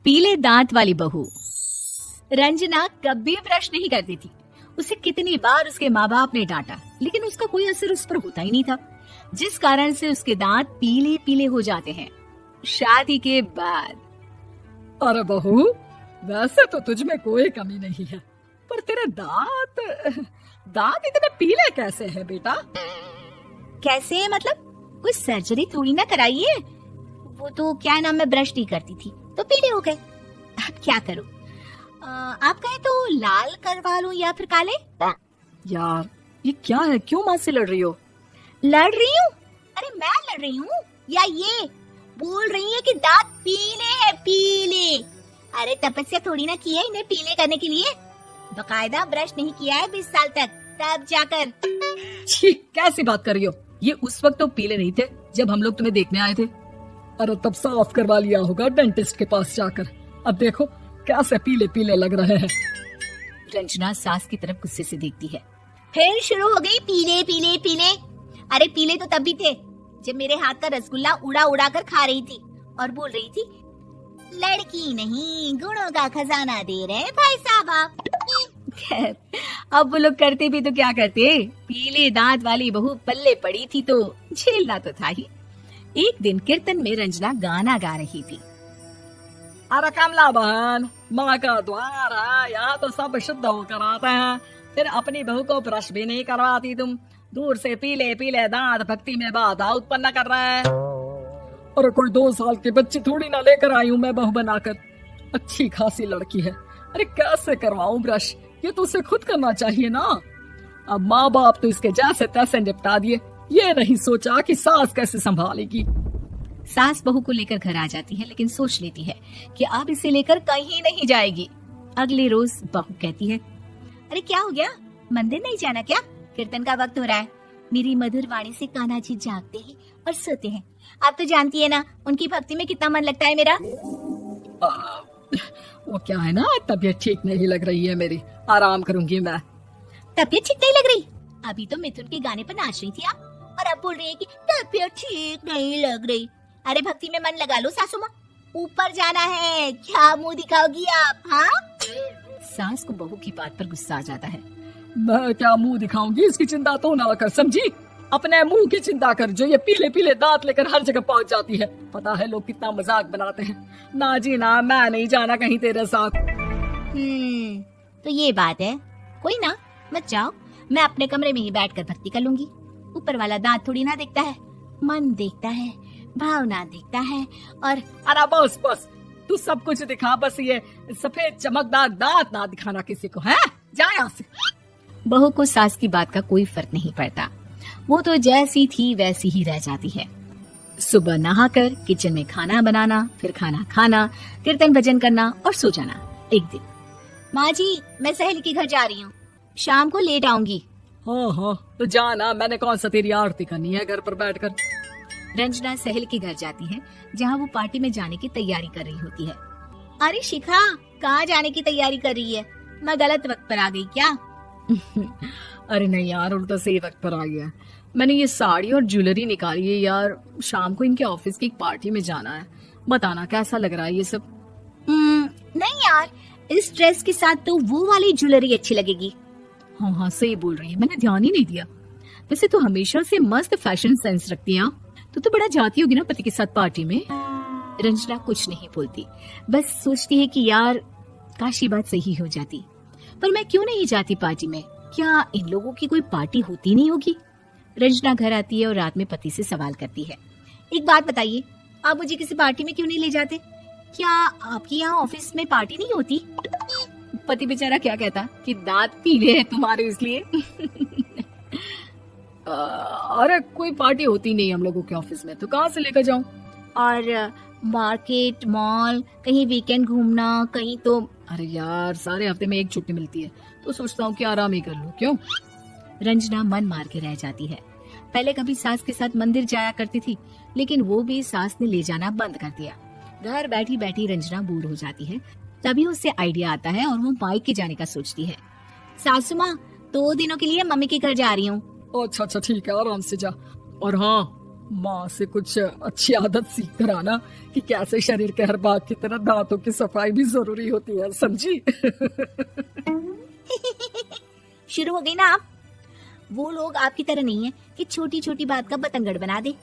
पीले दांत वाली बहू। रंजना कभी ब्रश नहीं करती थी। उसे कितनी बार उसके माँ बाप ने डांटा, लेकिन उसका कोई असर उस पर होता ही नहीं था, जिस कारण से उसके दांत पीले पीले हो जाते हैं। शादी के बाद। अरे बहू, वैसे तो तुझ में कोई कमी नहीं है, पर तेरे दांत इतने पीले कैसे हैं बेटा? कैसे है मतलब? कोई सर्जरी थोड़ी ना कराई है। वो तो क्या नाम, मैं ब्रश नहीं करती थी तो पीले हो गए। अब क्या करूं? आप कहें तो लाल करवा लूं या फिर काले? यार ये क्या है, क्यों माँ से लड़ रही हो? लड़ रही हूँ? अरे मैं लड़ रही हूँ या ये बोल रही है कि दांत पीले हैं, पीले। अरे तपस्या थोड़ी ना की है इन्हें पीले करने के लिए। बकायदा ब्रश नहीं किया है 20 साल तक, तब जाकर। छी, कैसी बात कर रही हो? ये उस वक्त तो पीले नहीं थे जब हम लोग तुम्हें देखने आए थे। अरे तब साफ करवा लिया होगा डेंटिस्ट के पास जाकर। अब देखो कैसे पीले पीले लग रहे हैं। रंजना सास की तरफ गुस्से से देखती है। फिर शुरू हो गई पीले पीले पीले। अरे पीले तो तब भी थे जब मेरे हाथ का रसगुल्ला उड़ा उड़ा कर खा रही थी और बोल रही थी, लड़की नहीं गुणों का खजाना दे रहे हैं भाई साहब आप। खैर, अब वो लोग करते भी तो क्या करते, पीले दांत वाली बहू पल्ले पड़ी थी तो झेलना तो था ही। एक दिन कीर्तन में रंजना गाना गा रही थी। अरे कमला बहन, माँ का द्वार है, यहाँ तो सब शुद्ध होकर आते हैं, फिर अपनी बहू को ब्रश भी नहीं करवाती तुम। दूर से पीले पीले दांत भक्ति में बाधा उत्पन्न कर रहे हैं। अरे कोई 2 साल की बच्ची थोड़ी ना लेकर आई हूँ मैं बहू बनाकर। अच्छी खासी लड़की है, अरे कैसे करवाऊं ब्रश? ये तो उसे खुद करना चाहिए ना। अब माँ बाप तो इसके जैसे तैसे निपटा दिए, ये नहीं सोचा कि सास कैसे संभालेगी। सास बहू को लेकर घर आ जाती है, लेकिन सोच लेती है कि अब इसे लेकर कहीं नहीं जाएगी। अगले रोज बहू कहती है, अरे क्या हो गया, मंदिर नहीं जाना क्या? कीर्तन का वक्त हो रहा है। मेरी मधुर वाणी से कान्हा जी जागते हैं और सोते हैं। आप तो जानती है ना उनकी भक्ति में कितना मन लगता है मेरा। वो क्या है ना, तबीयत ठीक नहीं लग रही है मेरी, आराम करूंगी मैं। तबीयत ठीक नहीं लग रही? अभी तो मिथुन के गाने पर नाच रही थी आप, और अब बोल रही है कि तबीयत ठीक नहीं लग रही। अरे भक्ति में मन लगा लो सासू माँ, ऊपर जाना है, क्या मुंह दिखाओगी आप? हाँ? सास को बहू की बात पर गुस्सा आ जाता है। मैं क्या मुंह दिखाऊंगी, इसकी चिंता तो ना कर, समझी? अपने मुंह की चिंता कर, जो ये पीले पीले दांत लेकर हर जगह पहुंच जाती है। पता है लोग कितना मजाक बनाते हैं। ना जी ना, मैं नहीं जाना कहीं तेरे साथ। तो ये बात है। कोई ना, मत जाओ, मैं अपने कमरे में ही बैठकर भक्ति कर लूंगी। ऊपर वाला दांत थोड़ी ना देखता है, मन देखता है, भावना देखता है। और अरे बस बस, तू सब कुछ दिखा, बस ये सफेद चमकदार दांत ना दिखाना किसी को, है? जा यहाँ से। बहू को सास की बात का कोई फर्क नहीं पड़ता, वो तो जैसी थी वैसी ही रह जाती है। सुबह नहाकर किचन में खाना बनाना, फिर खाना खाना, कीर्तन भजन करना और सो जाना। एक दिन, माँ जी मैं सहेली के घर जा रही हूँ, शाम को लेट आऊंगी। हाँ हाँ तो जाना, मैंने कौन सा तेरी आरती करनी है घर पर बैठकर। रंजना सहेली के घर जाती है, जहाँ वो पार्टी में जाने की तैयारी कर रही होती है। अरे शिखा, कहाँ जाने की तैयारी कर रही है? मैं गलत वक्त पर आ गई क्या? अरे नहीं यार, उल्टा सही वक्त पर आ गया। मैंने ये साड़ी और ज्वेलरी निकाली है यार, शाम को इनके ऑफिस की एक पार्टी में जाना है। बताना कैसा लग रहा है ये सब? नहीं यार, इस ड्रेस के साथ तो वो वाली ज्वेलरी अच्छी लगेगी। हाँ हाँ सही बोल रही है, मैंने ध्यान ही नहीं दिया। वैसे तो हमेशा से मस्त फैशन सेंस रखती है। तो बड़ा जाती होगी ना पति के साथ पार्टी में। रंजना कुछ नहीं बोलती, बस सोचती है कि यार काश ये बात सही हो जाती, पर मैं क्यों नहीं जाती पार्टी में? क्या इन लोगों की कोई पार्टी होती नहीं होगी? रंजना घर आती है और रात में पति से सवाल करती है, एक बात बताइए, आप मुझे किसी पार्टी में क्यों नहीं ले जाते? क्या आपके यहाँ ऑफिस में पार्टी नहीं होती? पति बेचारा क्या कहता कि दांत पीले हैं तुम्हारे इसलिए। अरे कोई पार्टी होती नहीं हम लोगों के ऑफिस में, तो कहाँ से लेकर जाऊं? और मार्केट, मॉल, कहीं वीकेंड घूमना, कहीं तो। अरे यार सारे हफ्ते में एक छुट्टी मिलती है, तो सोचता हूँ कि आराम ही कर लूं। क्यों? रंजना मन मार के रह जाती है। पहले कभी सास के साथ मंदिर जाया करती थी, लेकिन वो भी सास ने ले जाना बंद कर दिया। घर बैठी बैठी रंजना बोर हो जाती है। तभी उससे आइडिया आता है और वो मायके जाने का सोचती है। सासू माँ, 2 दिनों के लिए मम्मी के घर जा रही हूँ। अच्छा अच्छा ठीक है, आराम से जा। और हाँ, माँ से कुछ अच्छी आदत सीख कर आना कि कैसे शरीर के हर भाग की तरह दांतों की सफाई भी जरूरी होती है, समझी? शुरू हो गई ना आप। वो लोग आपकी तरह नहीं है कि छोटी छोटी बात का बतंगड़ बना दे।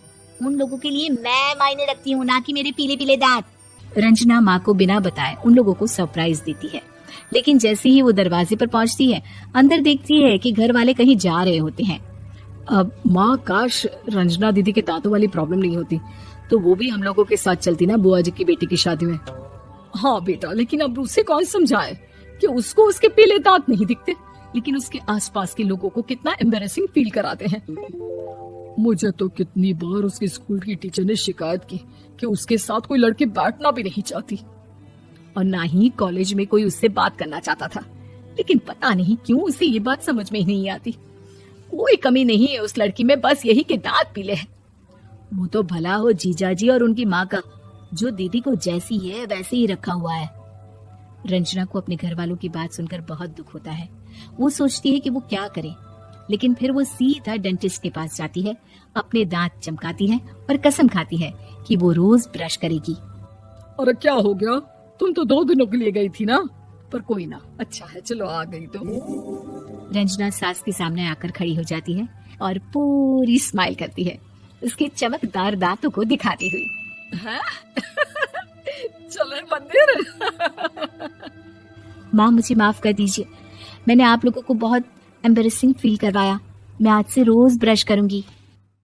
उन लोगों के लिए मैं मायने रखती हूँ, ना कि मेरे पीले पीले दांत। रंजना माँ को बिना बताए उन लोगों को सरप्राइज देती है, लेकिन जैसे ही वो दरवाजे पर पहुंचती है, अंदर देखती है कि घर वाले कहीं जा रहे होते हैं। अब माँ, काश रंजना दीदी के दांतों वाली प्रॉब्लम नहीं होती तो वो भी हम लोगों के साथ चलती ना बुआ जी की बेटी की शादी में। हाँ बेटा, लेकिन अब उसे कौन समझाए कि उसको उसके पीले दांत नहीं दिखते, लेकिन उसके आसपास के लोगों को कितना एम्बैरेसिंग फील कराते हैं। मुझे तो कितनी बार उसके स्कूल की टीचर ने शिकायत की कि उसके साथ कोई लड़की बैठना भी नहीं चाहती, और ना ही कॉलेज में कोई उससे बात करना चाहता था। लेकिन पता नहीं क्यों उसे ये बात समझ में ही नहीं आती। कोई कमी नहीं है उस लड़की में, बस यही कि दांत पीले हैं। वो तो भला हो जीजा जी और उनकी माँ का, जो दीदी को जैसी है वैसे ही रखा हुआ है। रंजना को अपने घर वालों की बात सुनकर बहुत दुख होता है। वो सोचती है कि वो क्या करे, लेकिन फिर वो सीधा डेंटिस्ट के पास जाती है, अपने दांत चमकाती है और कसम खाती है कि वो रोज ब्रश करेगी। अरे क्या हो गया, तुम तो 2 दिनों के लिए गई थी ना, पर कोई ना, अच्छा है चलो आ गई तो। रंजना सास के सामने आकर खड़ी हो जाती है और पूरी स्माइल करती है, उसके चमकदार दांतों को दिखाती हुई। हैं? चले मंदिर। माँ मुझे माफ कर दीजिए, मैंने आप लोगों को बहुत एम्बैरेसिंग फील करवाया। मैं आज से रोज ब्रश करूंगी।